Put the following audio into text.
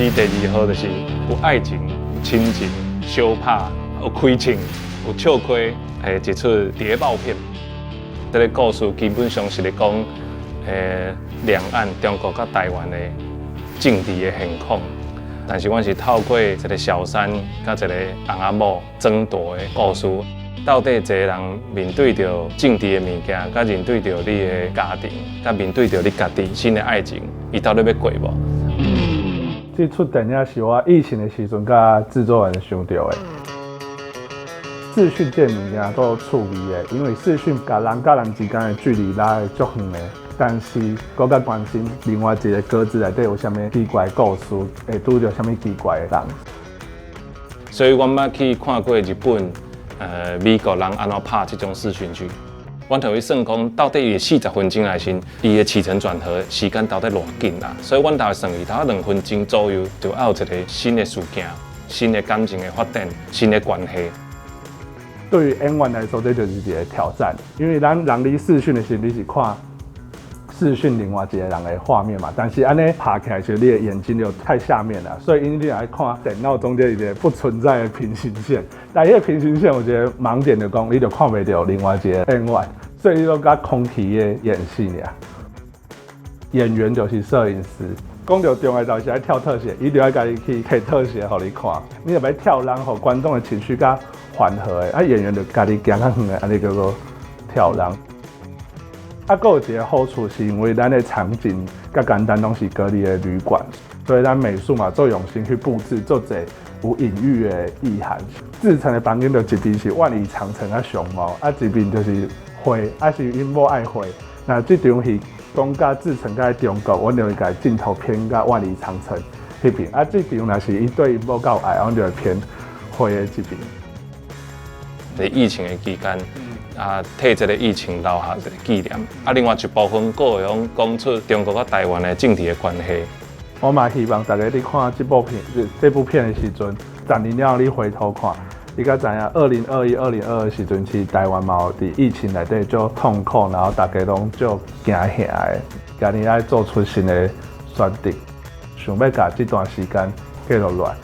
诗第2号就是有爱情、亲情、相拍、有开枪、有笑亏，一出谍报片。这个故事基本上是咧讲，两岸中国甲台湾的政治的现况。但是，阮是透过一个小三甲一个翁仔某争夺的故事，到底一个人面对着政治的物件，甲面对着你的家庭，甲面对着你家己新的爱情，伊到底要过无？这出电影是我疫情的时阵甲制作人想到的。视讯这物件都趣味的，因为视讯甲人甲人之间的距离拉会足远的。但是，我较关心另外一个格子内底有啥物奇怪故事，会拄到啥物奇怪的人。所以，我捌去看过日本、美国人安怎拍这种视讯剧。我就会算讲，到底伊40分钟内先，伊的起承转合时间到底偌紧啦？所以，阮就会算伊头2分钟左右，就要有一个新的事件、新的感情的发展、新的关系。对于演员来说，这就是一个挑战，因为咱人伫视讯的时候，你是看视讯另外一个人的画面嘛，但是安尼拍起来时，你的眼睛就太下面了，所以你来看电脑中间一个不存在的平行线。但迄个平行线，我觉得盲点就讲，你就看袂到另外一个演员，所以你都甲空气的演戏尔。演员就是摄影师，讲到重要就是爱跳特写，伊就要家己去摕特写互你看，你就要跳人，互观众的情绪甲缓和的。啊，演员就家己行较远的，安尼叫做跳人。还有一个好处是因为咱的场景较简单，拢是隔离的旅馆，所以咱美术嘛做用心去布置，做者有隐喻的意涵。制成的房间就一边是万里长城啊熊猫，啊一边就是花，啊是因某爱花。那这场戏讲甲制成甲中国，阮就会甲镜头偏甲万里长城迄边，啊这场若是伊对因某较爱，阮就会偏花的这边。在疫情的期间。替这个疫情留下一个纪念。另外一部分，佫会讲出中国甲台湾的政治的关系。我嘛希望大家伫看这部片的时阵，10年了你回头看，你才知影2021、2022时阵，其实台湾嘛有伫疫情内底足痛苦，然后大家拢足惊吓的，今年爱做出新的选择，想要甲这段时间继续来。